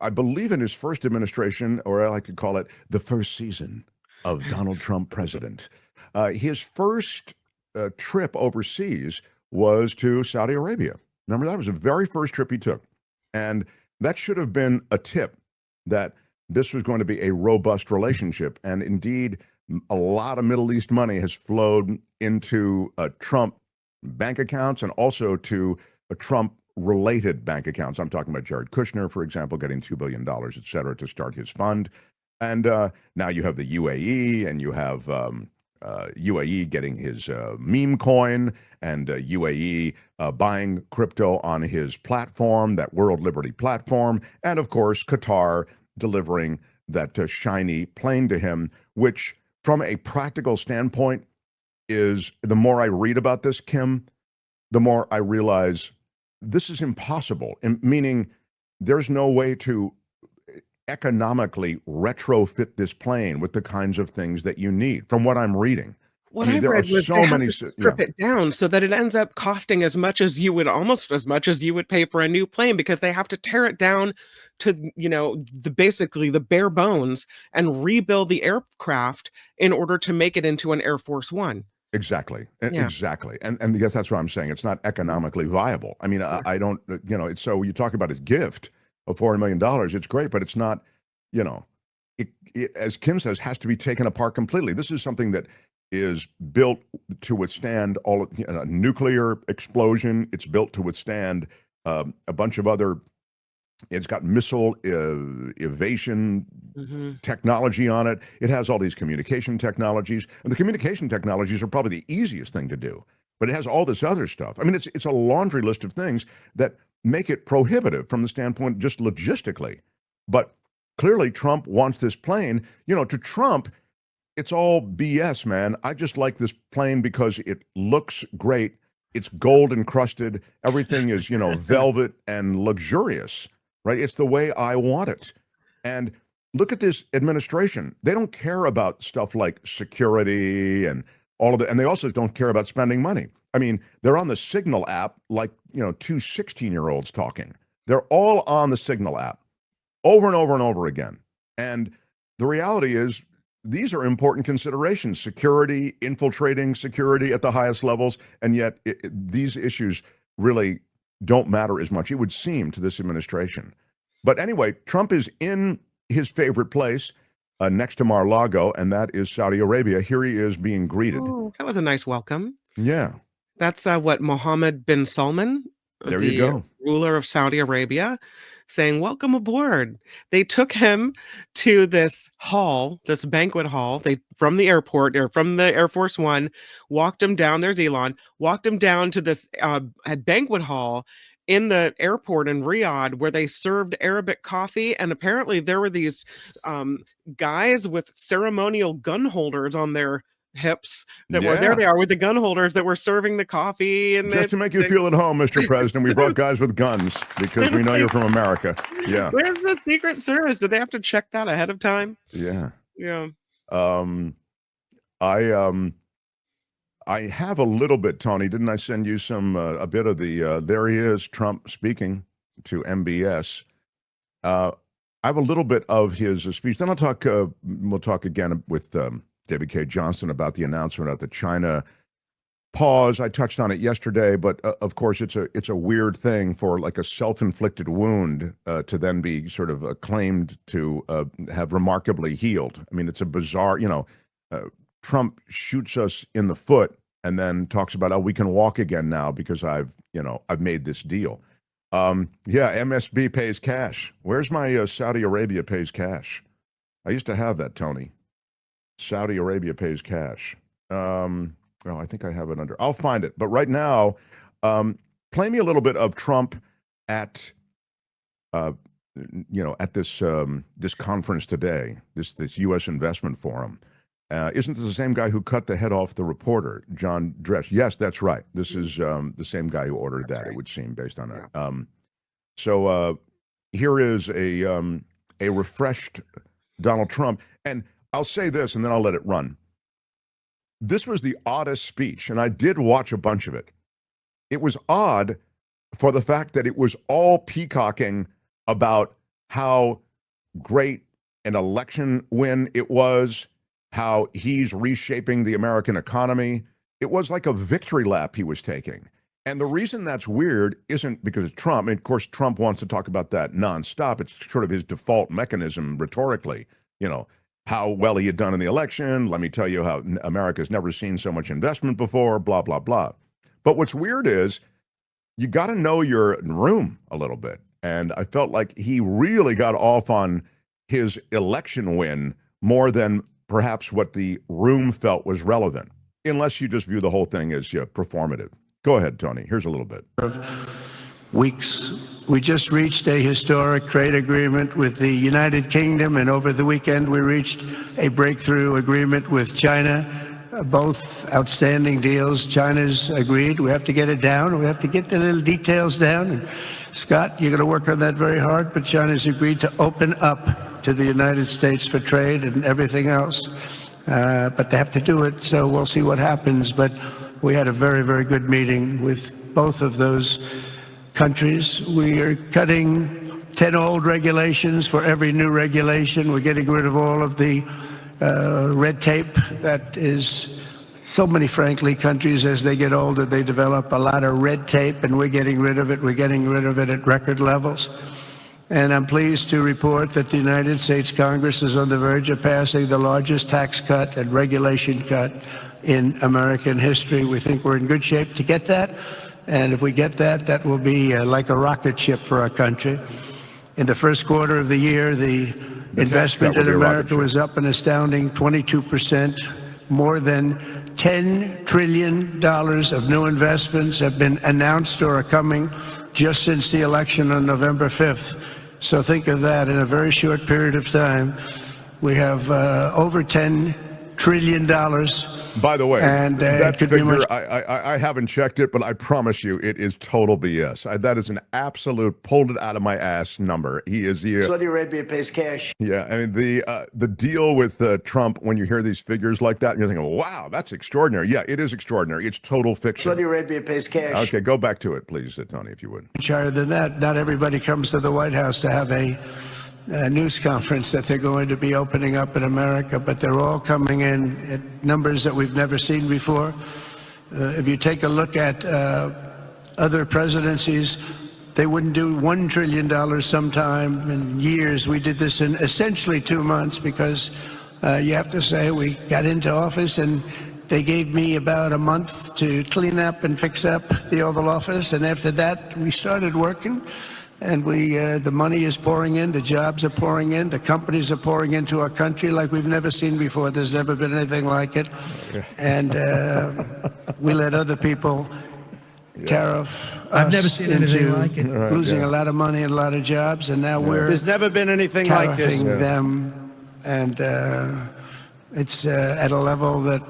I believe in his first administration, or I like to call it the first season of Donald Trump president. His first trip overseas was to Saudi Arabia. Remember, that was the very first trip he took. And that should have been a tip that this was going to be a robust relationship. And indeed, a lot of Middle East money has flowed into Trump bank accounts and also to Trump related bank accounts. I'm talking about Jared Kushner, for example, getting $2 billion, et cetera, to start his fund. And now you have the UAE, and you have UAE getting his meme coin, and UAE buying crypto on his platform, that World Liberty platform, and of course, Qatar delivering that shiny plane to him, which from a practical standpoint is, the more I read about this, Kim, the more I realize this is impossible, meaning there's no way to economically retrofit this plane with the kinds of things that you need, from what I'm reading. What I read was so they have many, to strip it down so that it ends up costing almost as much as you would pay for a new plane, because they have to tear it down to, basically the bare bones and rebuild the aircraft in order to make it into an Air Force One. Exactly. Yeah. Exactly. And yes, that's what I'm saying. It's not economically viable. I mean, I don't, it's, so you talk about his gift of $400 million, it's great, but it's not, it, as Kim says, has to be taken apart completely. This is something that is built to withstand all of, nuclear explosion. It's built to withstand a bunch of other, it's got missile evasion technology on it. It has all these communication technologies, and the communication technologies are probably the easiest thing to do, but it has all this other stuff. I mean, it's a laundry list of things that make it prohibitive from the standpoint just logistically. But clearly Trump wants this plane. To Trump, it's all BS, man. I just like this plane because it looks great. It's gold encrusted. Everything is, velvet and luxurious, right? It's the way I want it. And look at this administration. They don't care about stuff like security and all of that. And they also don't care about spending money. I mean, they're on the Signal app like, two 16-year-olds talking. They're all on the Signal app over and over and over again. And the reality is, these are important considerations: security, infiltrating security at the highest levels. And yet these issues really don't matter as much, it would seem, to this administration. But anyway, Trump is in his favorite place next to Mar-a-Lago, and that is Saudi Arabia. Here he is being greeted. Oh, that was a nice welcome. Yeah. That's what Mohammed bin Salman, There you the go. ruler of Saudi Arabia, saying, "Welcome aboard." They took him to this hall, this banquet hall. They from the airport or from the Air Force One, walked him down. There's Elon. Walked him down to this banquet hall in the airport in Riyadh, where they served Arabic coffee, and apparently there were these guys with ceremonial gun holders on their hips that were there. They are with the gun holders that were serving the coffee, and just to make you feel at home, Mr. President, we brought guys with guns because we know you're from America. Yeah. Where's the Secret Service? Did they have to check that ahead of time? Yeah. Yeah. I have a little bit, Tony. Didn't I send you a bit of the? There he is, Trump speaking to MBS. I have a little bit of his speech. Then we'll talk again with David K. Johnston about the announcement of the China pause. I touched on it yesterday, but of course it's a weird thing for like a self-inflicted wound to then be sort of claimed to have remarkably healed. I mean, it's a bizarre, Trump shoots us in the foot and then talks about, we can walk again now because I've made this deal. MSB pays cash. Where's my Saudi Arabia pays cash? I used to have that, Tony. Saudi Arabia pays cash. I think I have it under. I'll find it. But right now, play me a little bit of Trump at this conference today, this U.S. investment forum. Isn't this the same guy who cut the head off the reporter, John Dresch? Yes, that's right. This is the same guy who ordered that. Right. It would seem, based on that. Yeah. So here is a refreshed Donald Trump, and I'll say this, and then I'll let it run. This was the oddest speech, and I did watch a bunch of it. It was odd for the fact that it was all peacocking about how great an election win it was, how he's reshaping the American economy. It was like a victory lap he was taking. And the reason that's weird isn't because of Trump. And of course, Trump wants to talk about that nonstop. It's sort of his default mechanism rhetorically, how well he had done in the election. Let me tell you how America's never seen so much investment before, blah, blah, blah. But what's weird is you got to know your room a little bit. And I felt like he really got off on his election win more than perhaps what the room felt was relevant, unless you just view the whole thing as performative. Go ahead, Tony. Here's a little bit. Weeks. We just reached a historic trade agreement with the United Kingdom, and over the weekend we reached a breakthrough agreement with China. Both outstanding deals. China's agreed. We have to get it down. We have to get the little details down. And Scott, you're going to work on that very hard, but China's agreed to open up to the United States for trade and everything else. But they have to do it, so we'll see what happens. But we had a very, very good meeting with both of those countries. We are cutting 10 old regulations for every new regulation. We're getting rid of all of the red tape that is so many, frankly, countries, as they get older, they develop a lot of red tape, and we're getting rid of it. We're getting rid of it at record levels. And I'm pleased to report that the United States Congress is on the verge of passing the largest tax cut and regulation cut in American history. We think we're in good shape to get that. And if we get that, that will be like a rocket ship for our country. In the first quarter of the year, the investment in America was up an astounding 22%. More than $10 trillion of new investments have been announced or are coming just since the election on November 5th. So think of that. In a very short period of time, we have over $10 trillion. By the way, and that could figure, be much. I haven't checked it, but I promise you it is total BS. That is an absolute pulled it out of my ass number. He is the Saudi Arabia pays cash. Yeah, I mean the deal with Trump, when you hear these figures like that, and you're thinking, wow, that's extraordinary. Yeah, it is extraordinary. It's total fiction. Saudi Arabia pays cash. Okay, go back to it, please, Tony, if you would. Much higher than that. Not everybody comes to the White House to have a news conference that they're going to be opening up in America, but they're all coming in at numbers that we've never seen before. If you take a look at other presidencies, they wouldn't do $1 trillion sometime in years. We did this in essentially 2 months because you have to say we got into office and they gave me about a month to clean up and fix up the Oval Office, and after that we started working. And the money is pouring in, the jobs are pouring in, the companies are pouring into our country like we've never seen before. There's never been anything like it. And we let other people tariff us I've never seen anything like it. Losing a lot of money and a lot of jobs, and now we're There's never been anything like this. tariffing them, and it's at a level that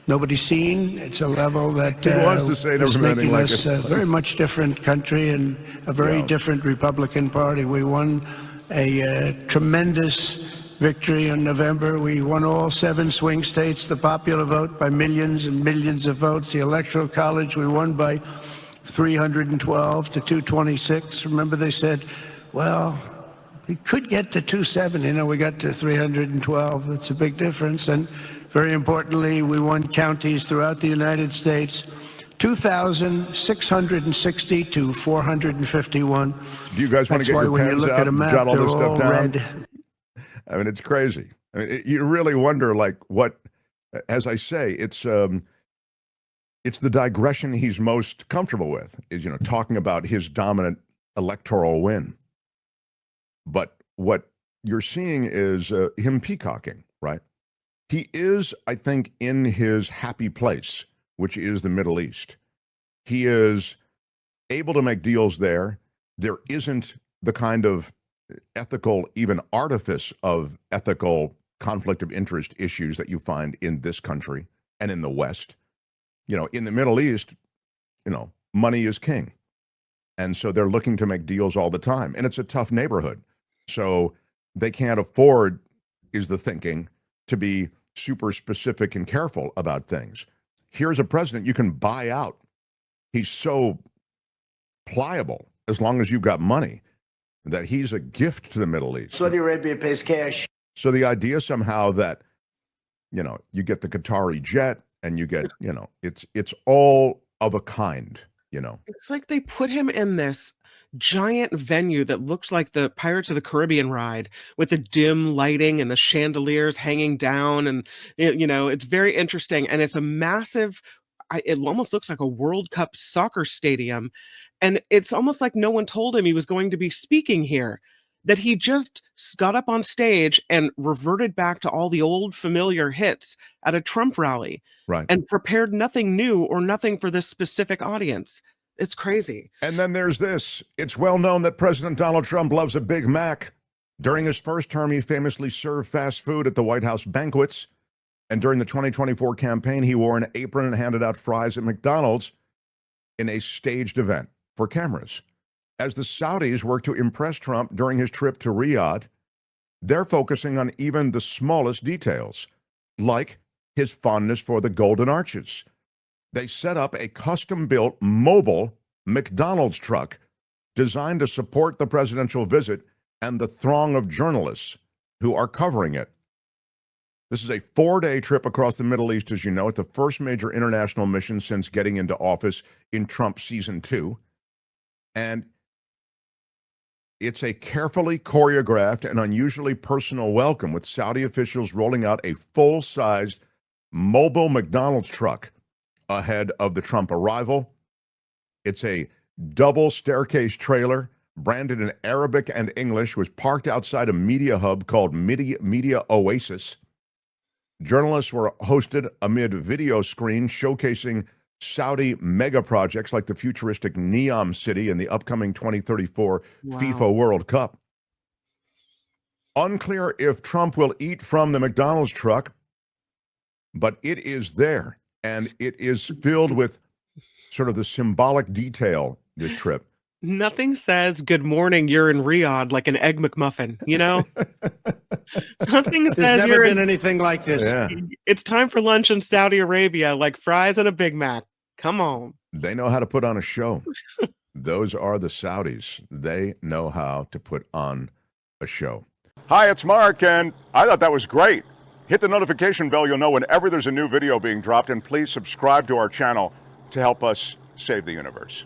nobody's seen. It's a level that He wants to say is never been anything making like us it. a very much different country and a very different Republican Party. We won a tremendous victory in November. We won all 7 swing states, the popular vote by millions and millions of votes. The Electoral College we won by 312 to 226. Remember they said, well, we could get to 270. We got to 312. That's a big difference. And very importantly, we won counties throughout the United States, 2,660 to 451. Do you guys want to That's get why your when you pens look out at a and map, jot all they're this stuff all down? red. I mean, it's crazy. I mean, you really wonder, like, what, as I say, it's the digression he's most comfortable with, is, talking about his dominant electoral win. But what you're seeing is him peacocking, right? He is, I think, in his happy place, which is the Middle East. He is able to make deals there. There isn't the kind of ethical, even artifice of ethical conflict of interest issues that you find in this country and in the West. In the Middle East, money is king. And so they're looking to make deals all the time. And it's a tough neighborhood. So they can't afford, is the thinking, to be super specific and careful about things. Here's a president you can buy out. He's so pliable as long as you've got money. that he's a gift to the Middle East. Saudi Arabia pays cash. So the idea somehow that, you get the Qatari jet and you get, it's all of a kind, It's like they put him in this giant venue that looks like the Pirates of the Caribbean ride with the dim lighting and the chandeliers hanging down. And, it's very interesting. And it's a massive, it almost looks like a World Cup soccer stadium. And it's almost like no one told him he was going to be speaking here, that he just got up on stage and reverted back to all the old familiar hits at a Trump rally. Right. And prepared nothing new or nothing for this specific audience. It's crazy. And then there's this. It's well known that President Donald Trump loves a Big Mac. During his first term, he famously served fast food at the White House banquets. And during the 2024 campaign, he wore an apron and handed out fries at McDonald's in a staged event for cameras. As the Saudis work to impress Trump during his trip to Riyadh, they're focusing on even the smallest details, like his fondness for the Golden Arches. They set up a custom-built mobile McDonald's truck designed to support the presidential visit and the throng of journalists who are covering it. This is a 4-day trip across the Middle East, as you know. It's the first major international mission since getting into office in Trump season 2. And it's a carefully choreographed and unusually personal welcome, with Saudi officials rolling out a full-sized mobile McDonald's truck ahead of the Trump arrival. It's a double staircase trailer branded in Arabic and English, was parked outside a media hub called Media Oasis. Journalists were hosted amid video screens showcasing Saudi mega projects like the futuristic Neom City and the upcoming 2034 FIFA World Cup. Unclear if Trump will eat from the McDonald's truck, but it is there, and it is filled with sort of the symbolic detail, this trip. Nothing says good morning, you're in Riyadh like an Egg McMuffin, Nothing There's says never you're been anything like this. Yeah. It's time for lunch in Saudi Arabia, like fries and a Big Mac. Come on. They know how to put on a show. Those are the Saudis. They know how to put on a show. Hi, it's Mark, and I thought that was great. Hit the notification bell. You'll know whenever there's a new video being dropped, and please subscribe to our channel to help us save the universe.